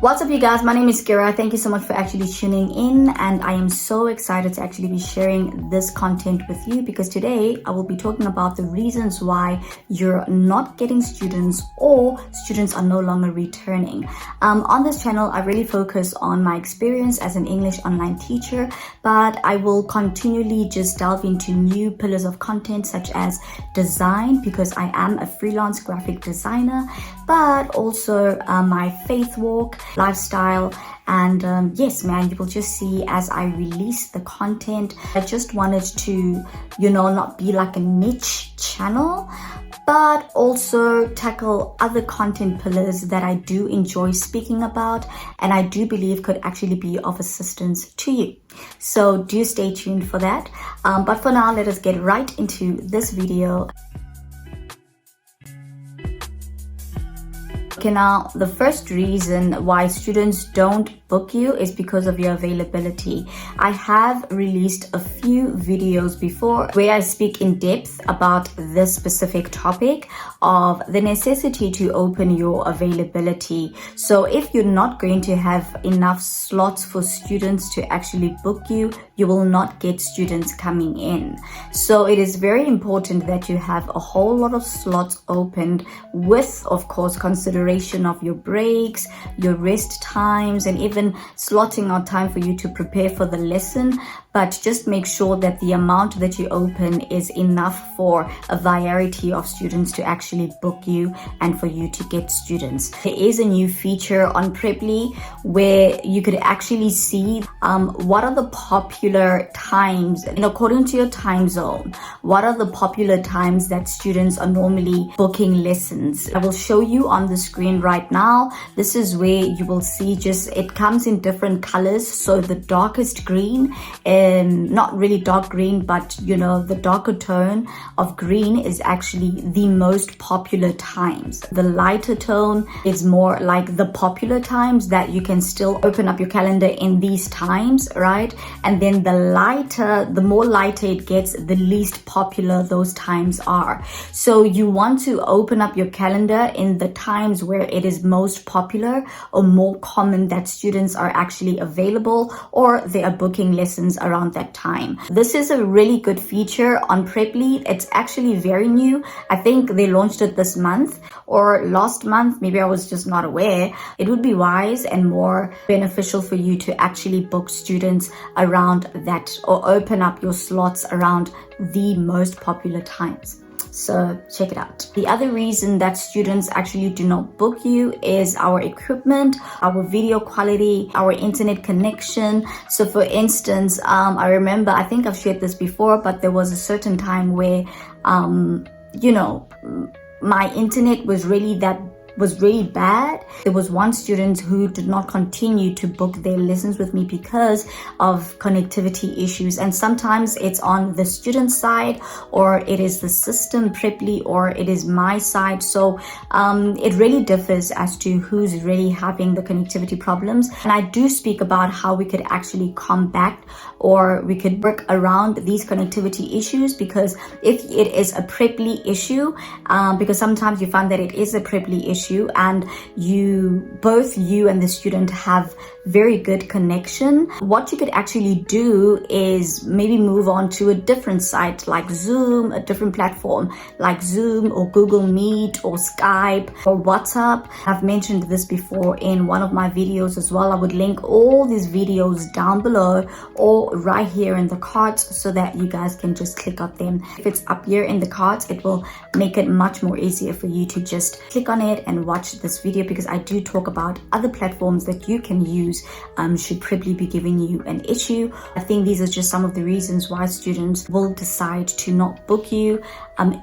What's up you guys, my name is Kira. Thank you so much for actually tuning in, and I am so excited to actually be sharing this content with you because today I will be talking about the reasons why you're not getting students or students are no longer returning. On this channel I really focus on my experience as an English online teacher, but I will continually just delve into new pillars of content such as design, because I am a freelance graphic designer, but also my faith walk, lifestyle, and yes man, you will just see as I release the content. I just wanted to, not be like a niche channel, but also tackle other content pillars that I do enjoy speaking about and I do believe could actually be of assistance to you. So do stay tuned for that. But for now, let us get right into this video. Okay, now the first reason why students don't book you is because of your availability. I have released a few videos before where I speak in depth about this specific topic of the necessity to open your availability. So if you're not going to have enough slots for students to actually book you, you will not get students coming in. So it is very important that you have a whole lot of slots opened with, of course, consideration of your breaks, your rest times, and even slotting out time for you to prepare for the lesson. But just make sure that the amount that you open is enough for a variety of students to actually book you and for you to get students. There is a new feature on Preply where you could actually see what are the popular times, and according to your time zone, what are the popular times that students are normally booking lessons. I will show you on the screen right now. This is where you will see it comes in different colors. So the darkest green, and not really dark green, but the darker tone of green is actually the most popular times. The lighter tone is more like the popular times that you can still open up your calendar in these times, right? And then the more lighter it gets, the least popular those times are. So you want to open up your calendar in the times where it is most popular or more common that students are actually available or they are booking lessons around that time. This is a really good feature on Preply. It's actually very new. I think they launched it this month or last month. Maybe I was just not aware. It would be wise and more beneficial for you to actually book students around that or open up your slots around the most popular times. So check it out. The other reason that students actually do not book you is our equipment, our video quality, our internet connection. So for instance, I remember, I think I've shared this before, but there was a certain time where, my internet was really bad. There was one student who did not continue to book their lessons with me because of connectivity issues, and sometimes it's on the student side or it is the system Preply or it is my side. So it really differs as to who's really having the connectivity problems, and I do speak about how we could actually combat or we could work around these connectivity issues, because if it is a Preply issue, because sometimes you find that it is a Preply issue and both you and the student have very good connection, what you could actually do is maybe move on to a different site like Zoom, a different platform like Zoom or Google Meet or Skype or WhatsApp. I've mentioned this before in one of my videos as well. I would link all these videos down below or right here in the cards so that you guys can just click on them. If it's up here in the cards, it will make it much more easier for you to just click on it and watch this video, because I do talk about other platforms that you can use should Preply be giving you an issue. I think these are just some of the reasons why students will decide to not book you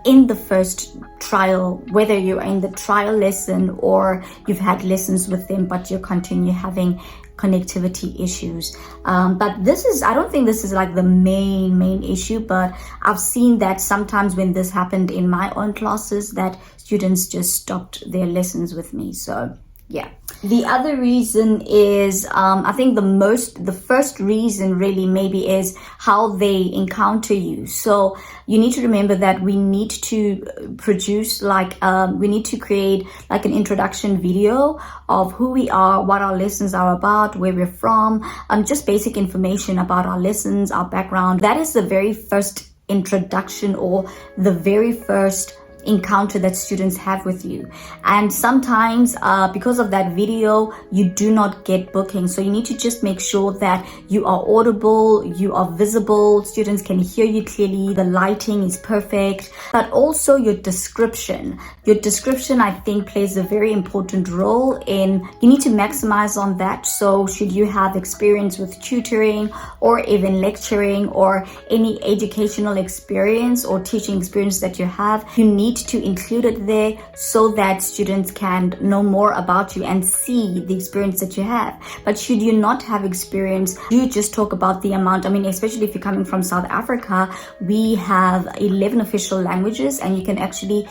in the first trial, whether you're in the trial lesson or you've had lessons with them but you continue having connectivity issues. But I don't think this is like the main issue, but I've seen that sometimes when this happened in my own classes that students just stopped their lessons with me. So Yeah. The other reason is, I think the first reason really maybe is how they encounter you. So you need to remember that we need to produce we need to create like an introduction video of who we are, what our lessons are about, where we're from, just basic information about our lessons, our background. That is the very first introduction or the very first encounter that students have with you. And sometimes because of that video, you do not get bookings. So you need to just make sure that you are audible, you are visible, students can hear you clearly, the lighting is perfect, but also your description. Your description, I think, plays a very important role in, you need to maximize on that. So should you have experience with tutoring or even lecturing or any educational experience or teaching experience that you have, you need to include it there so that students can know more about you and see the experience that you have. But should you not have experience, you just talk about the amount. I mean, especially if you're coming from South Africa, we have 11 official languages, and you can actually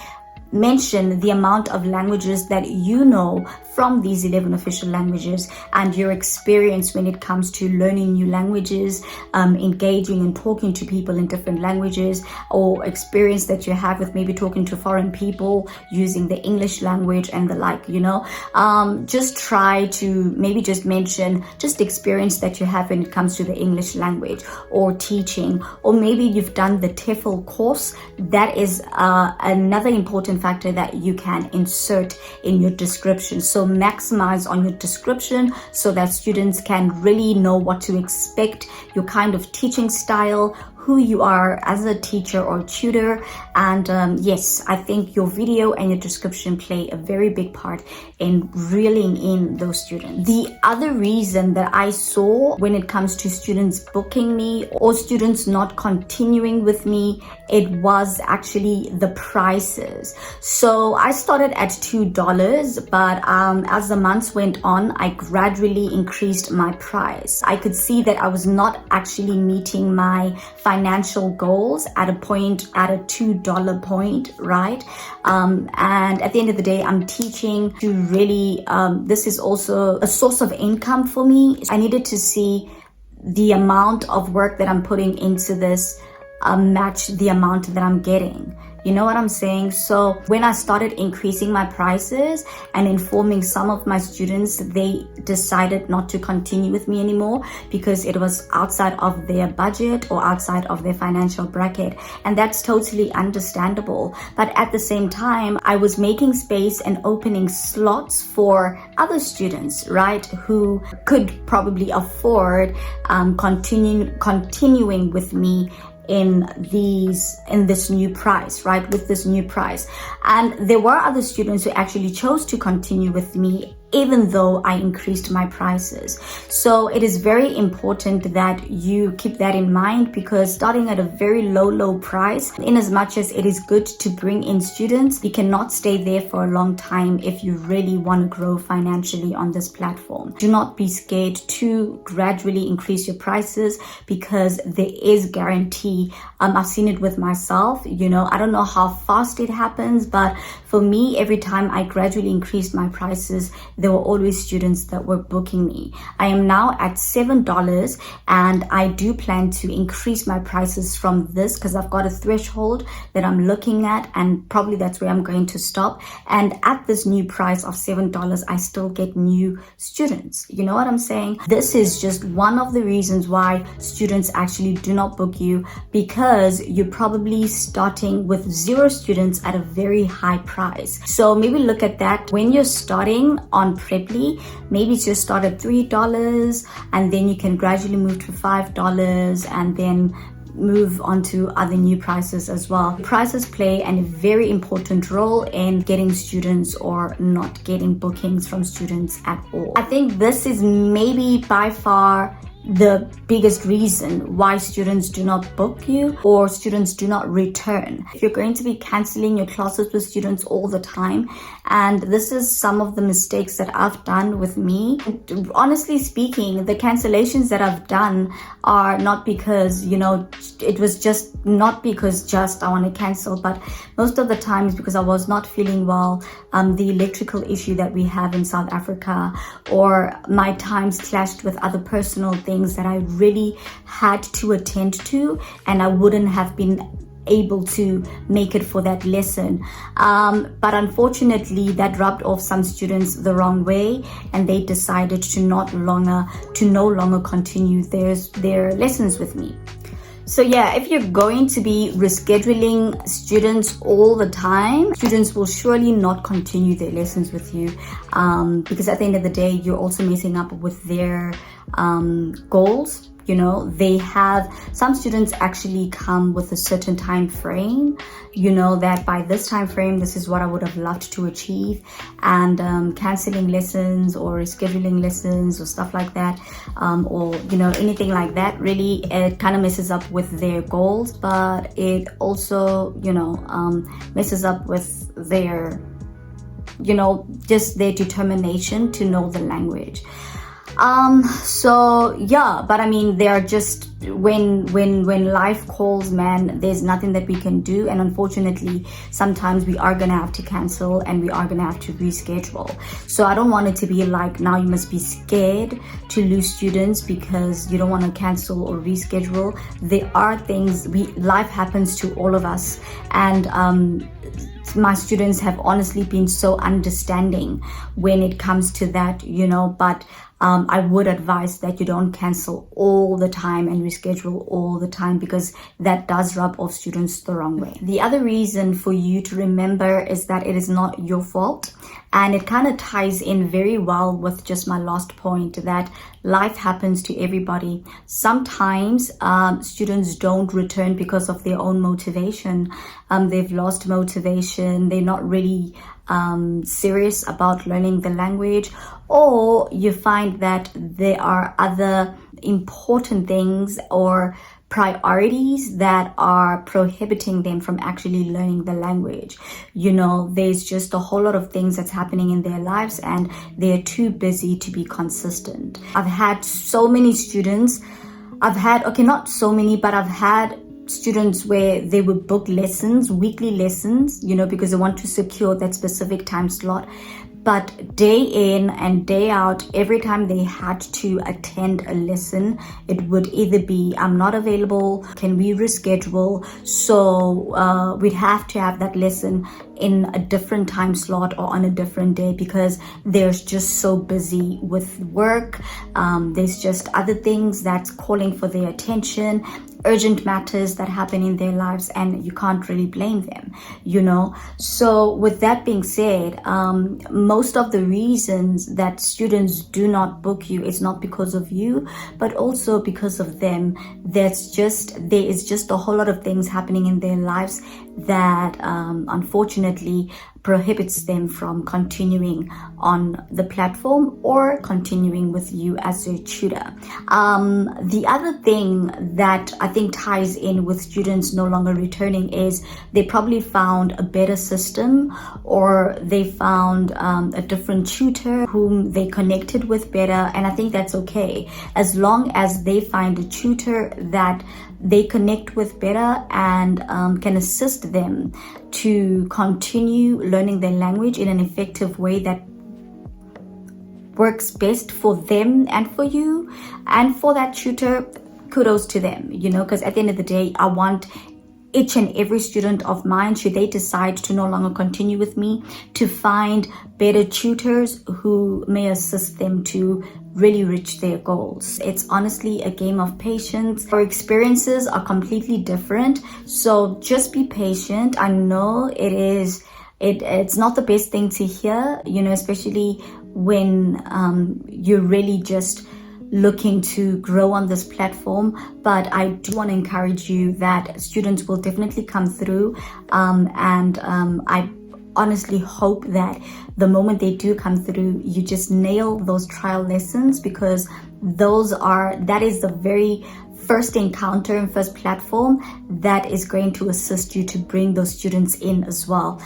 mention the amount of languages that you know from these 11 official languages and your experience when it comes to learning new languages, engaging and talking to people in different languages, or experience that you have with maybe talking to foreign people using the English language and the like, just try to maybe just mention just experience that you have when it comes to the English language or teaching, or maybe you've done the TEFL course. That is another important factor that you can insert in your description. So maximize on your description so that students can really know what to expect, your kind of teaching style, who you are as a teacher or tutor. And yes, I think your video and your description play a very big part in reeling in those students. The other reason that I saw when it comes to students booking me or students not continuing with me, it was actually the prices. So I started at $2, but as the months went on, I gradually increased my price. I could see that I was not actually meeting my financial goals at a $2 point, right? And at the end of the day, I'm teaching to really, this is also a source of income for me. I needed to see the amount of work that I'm putting into this match the amount that I'm getting. You know what I'm saying? So when I started increasing my prices and informing some of my students, they decided not to continue with me anymore because it was outside of their budget or outside of their financial bracket. And that's totally understandable. But at the same time, I was making space and opening slots for other students, right, who could probably afford continuing with me in this new price, right, with this new price. And there were other students who actually chose to continue with me even though I increased my prices. So it is very important that you keep that in mind, because starting at a very low price, in as much as it is good to bring in students, you cannot stay there for a long time if you really want to grow financially on this platform. Do not be scared to gradually increase your prices, because there is guarantee. I've seen it with myself. I don't know how fast it happens, but for me, every time I gradually increased my prices, there were always students that were booking me. I am now at $7, and I do plan to increase my prices from this because I've got a threshold that I'm looking at, and probably that's where I'm going to stop. And at this new price of $7, I still get new students. You know what I'm saying? This is just one of the reasons why students actually do not book you, because you're probably starting with 0 students at a very high price. So maybe look at that when you're starting on Preply. Maybe just start at $3, and then you can gradually move to $5 and then move on to other new prices as well. Prices play a very important role in getting students or not getting bookings from students at all. I think this is maybe by far the biggest reason why students do not book you or students do not return. If you're going to be canceling your classes with students all the time And this is some of the mistakes that I've done with me. Honestly speaking, the cancellations that I've done are not because, it was just not because I want to cancel, but most of the times because I was not feeling well, the electrical issue that we have in South Africa, or my times clashed with other personal things that I really had to attend to, and I wouldn't have been able to make it for that lesson. But unfortunately, that rubbed off some students the wrong way, and they decided to no longer continue their lessons with me. So yeah, if you're going to be rescheduling students all the time, students will surely not continue their lessons with you, because at the end of the day, you're also messing up with their goals. They have, some students actually come with a certain time frame, that by this time frame, this is what I would have loved to achieve. And canceling lessons or rescheduling lessons or stuff like that, or anything like that, really, it kind of messes up with their goals, but it also messes up with their just their determination to know the language. So yeah, but I mean, they are just, when life calls, man, there's nothing that we can do. And unfortunately, sometimes we are gonna have to cancel, and we are gonna have to reschedule. So I don't want it to be like, now you must be scared to lose students because you don't want to cancel or reschedule. There are things, life happens to all of us, and my students have honestly been so understanding when it comes to that, but I would advise that you don't cancel all the time and reschedule all the time, because that does rub off students the wrong way. The other reason for you to remember is that it is not your fault. And it kind of ties in very well with just my last point, that life happens to everybody. Sometimes students don't return because of their own motivation. They've lost motivation. They're not really serious about learning the language, or you find that there are other important things or priorities that are prohibiting them from actually learning the language. There's just a whole lot of things that's happening in their lives, and they're too busy to be consistent. I've had so many students, not so many, but I've had students where they would book lessons, weekly lessons, because they want to secure that specific time slot. But day in and day out, every time they had to attend a lesson, it would either be, I'm not available, can we reschedule? So we'd have to have that lesson in a different time slot or on a different day, because they're just so busy with work. There's just other things that's calling for their attention, urgent matters that happen in their lives, and you can't really blame them, So with that being said, most of the reasons that students do not book you is not because of you, but also because of them. There is just a whole lot of things happening in their lives that unfortunately prohibits them from continuing on the platform or continuing with you as a tutor. The other thing that I think ties in with students no longer returning is they probably found a better system, or they found a different tutor whom they connected with better. And I think that's okay, as long as they find a tutor that they connect with better and can assist them to continue learning their language in an effective way that works best for them and for you and for that tutor. Kudos to them, because at the end of the day, I want each and every student of mine, should they decide to no longer continue with me, to find better tutors who may assist them to really reach their goals. It's honestly a game of patience. Our experiences are completely different, so just be patient. I know it's not the best thing to hear, especially when you're really just looking to grow on this platform. But I do want to encourage you that students will definitely come through, and I honestly hope that the moment they do come through, you just nail those trial lessons, because that is the very first encounter and first platform that is going to assist you to bring those students in as well,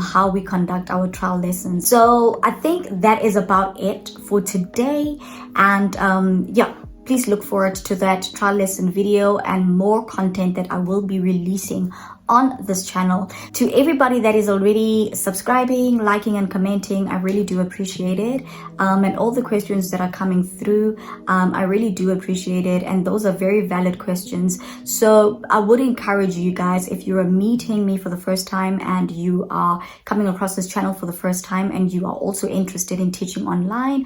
how we conduct our trial lessons. So I think that is about it for today. And yeah, please look forward to that trial lesson video and more content that I will be releasing on this channel. To everybody that is already subscribing, liking and commenting, I really do appreciate it. And all the questions that are coming through, I really do appreciate it, and those are very valid questions. So I would encourage you guys, if you are meeting me for the first time and you are coming across this channel for the first time and you are also interested in teaching online,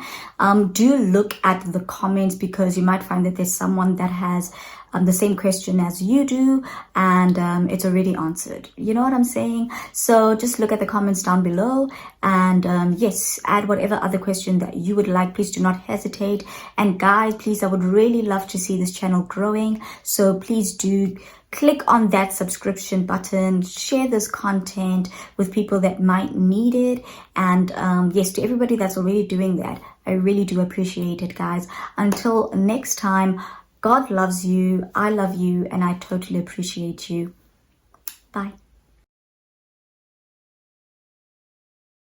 do look at the comments, because you might find that there's someone that has the same question as you do, and it's already answered. You know what I'm saying? So just look at the comments down below, and yes, add whatever other question that you would like. Please do not hesitate. And guys, please, I would really love to see this channel growing, so please do click on that subscription button, share this content with people that might need it. And yes, to everybody that's already doing that, I really do appreciate it, guys. Until next time, God loves you, I love you, and I totally appreciate you. Bye.